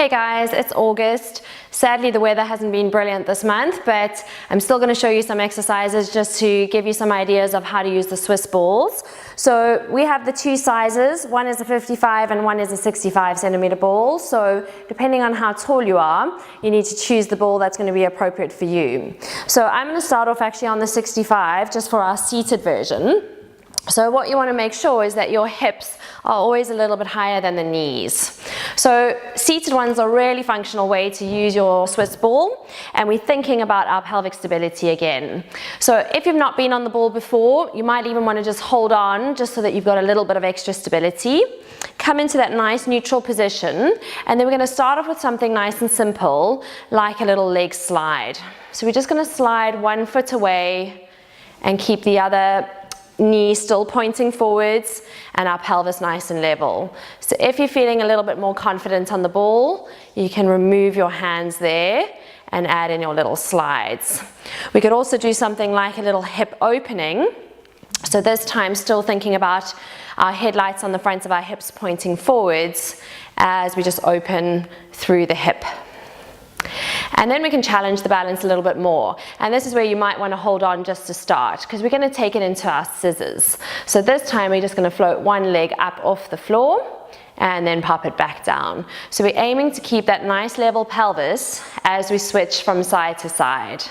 Hey guys, it's August. Sadly, the weather hasn't been brilliant this month, but I'm still going to show you some exercises just to give you some ideas of how to use the Swiss balls. So we have the two sizes. One is a 55 and one is a 65 centimeter ball. So depending on how tall you are, you need to choose the ball that's going to be appropriate for you. So I'm going to start off actually on the 65 just for our seated version. So what you want to make sure is that your hips are always a little bit higher than the knees. So seated ones are a really functional way to use your Swiss ball, and we're thinking about our pelvic stability again. So if you've not been on the ball before, you might even want to just hold on just so that you've got a little bit of extra stability. Come into that nice neutral position, and then we're going to start off with something nice and simple like a little leg slide. So we're just going to slide one foot away and keep the other knee still pointing forwards and our pelvis nice and level. So if you're feeling a little bit more confident on the ball, you can remove your hands there and add in your little slides. We could also do something like a little hip opening. So this time still thinking about our headlights on the front of our hips pointing forwards as we just open through the hip. And then we can challenge the balance a little bit more. And this is where you might want to hold on just to start, because we're going to take it into our scissors. So this time we're just going to float one leg up off the floor and then pop it back down. So we're aiming to keep that nice level pelvis as we switch from side to side.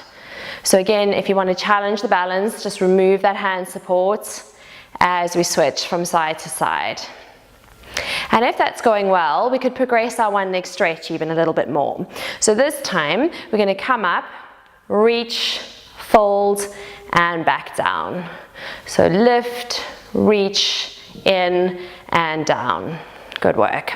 So again, if you want to challenge the balance, just remove that hand support as we switch from side to side. And if that's going well, we could progress our one leg stretch even a little bit more. So this time, we're going to come up, reach, fold, and back down. So lift, reach, in, and down. Good work.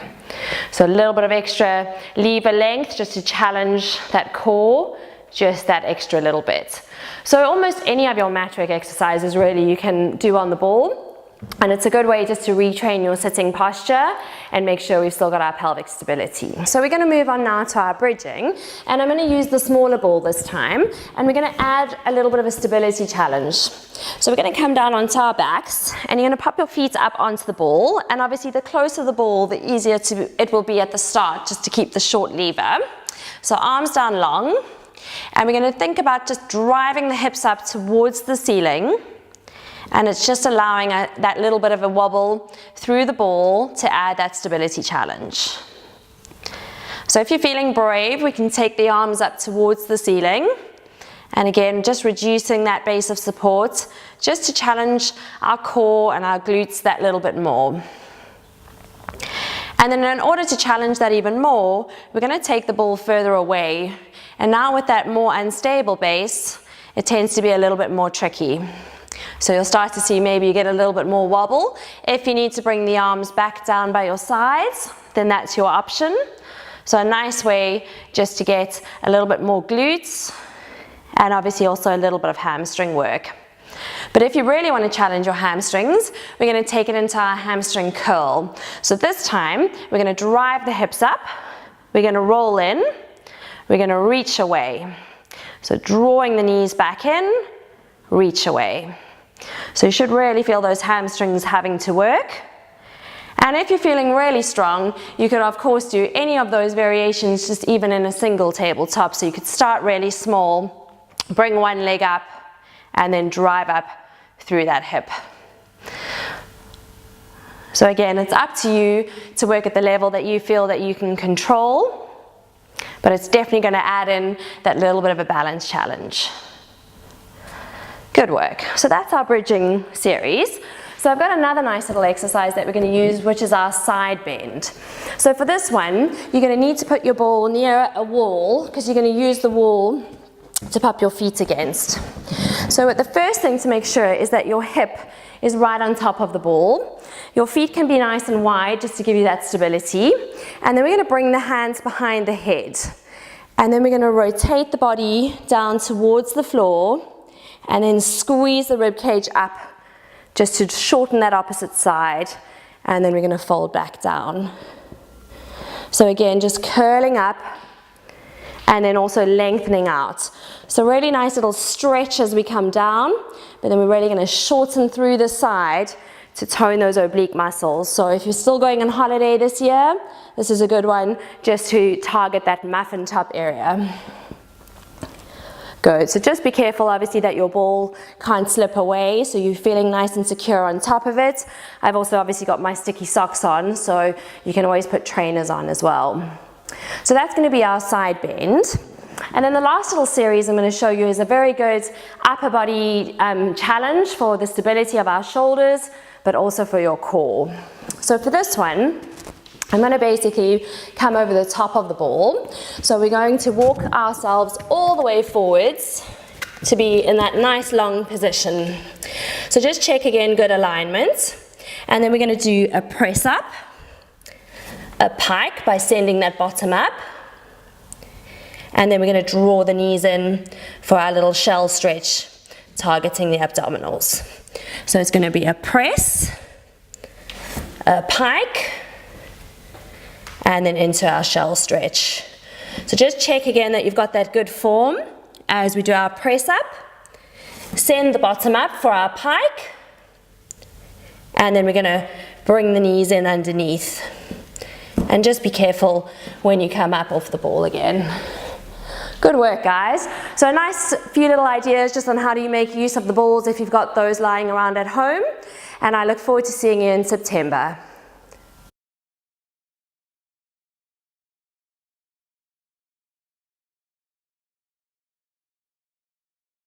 So a little bit of extra lever length just to challenge that core, just that extra little bit. So almost any of your mat work exercises really you can do on the ball. And it's a good way just to retrain your sitting posture and make sure we've still got our pelvic stability. So we're going to move on now to our bridging, and I'm going to use the smaller ball this time, and we're going to add a little bit of a stability challenge. So we're going to come down onto our backs, and you're going to pop your feet up onto the ball, and obviously the closer the ball, the easier it will be at the start just to keep the short lever. So arms down long, and we're going to think about just driving the hips up towards the ceiling. And it's just allowing that little bit of a wobble through the ball to add that stability challenge. So if you're feeling brave, we can take the arms up towards the ceiling. And again, just reducing that base of support, just to challenge our core and our glutes that little bit more. And then in order to challenge that even more, we're going to take the ball further away. And now with that more unstable base, it tends to be a little bit more tricky. So you'll start to see maybe you get a little bit more wobble. If you need to bring the arms back down by your sides, then that's your option. So a nice way just to get a little bit more glutes and obviously also a little bit of hamstring work. But if you really want to challenge your hamstrings, we're going to take it into our hamstring curl. So this time, we're going to drive the hips up, we're going to roll in, we're going to reach away. So drawing the knees back in, reach away. So you should really feel those hamstrings having to work. And if you're feeling really strong, you could of course do any of those variations just even in a single tabletop. So you could start really small, bring one leg up, and then drive up through that hip. So again, it's up to you to work at the level that you feel that you can control, but it's definitely going to add in that little bit of a balance challenge. Good work. So that's our bridging series. So I've got another nice little exercise that we're going to use, which is our side bend. So for this one, you're going to need to put your ball near a wall because you're going to use the wall to pop your feet against. So the first thing to make sure is that your hip is right on top of the ball. Your feet can be nice and wide just to give you that stability. And then we're going to bring the hands behind the head. And then we're going to rotate the body down towards the floor and then squeeze the rib cage up just to shorten that opposite side, and then we're going to fold back down. So again, just curling up and then also lengthening out. So really nice little stretch as we come down, but then we're really going to shorten through the side to tone those oblique muscles. So if you're still going on holiday this year, this is a good one just to target that muffin top area. Good, so just be careful obviously that your ball can't slip away, so you're feeling nice and secure on top of it. I've also obviously got my sticky socks on, so you can always put trainers on as well. So that's going to be our side bend. And then the last little series I'm going to show you is a very good upper body challenge for the stability of our shoulders, but also for your core. So for this one, I'm going to basically come over the top of the ball. So we're going to walk ourselves all the way forwards to be in that nice long position. So just check again, good alignment. And then we're going to do a press up, a pike by sending that bottom up. And then we're going to draw the knees in for our little shell stretch, targeting the abdominals. So it's going to be a press, a pike, and then into our shell stretch. So just check again that you've got that good form as we do our press up. Send the bottom up for our pike. And then we're going to bring the knees in underneath. And just be careful when you come up off the ball again. Good work, guys. So a nice few little ideas just on how do you make use of the balls if you've got those lying around at home. And I look forward to seeing you in September.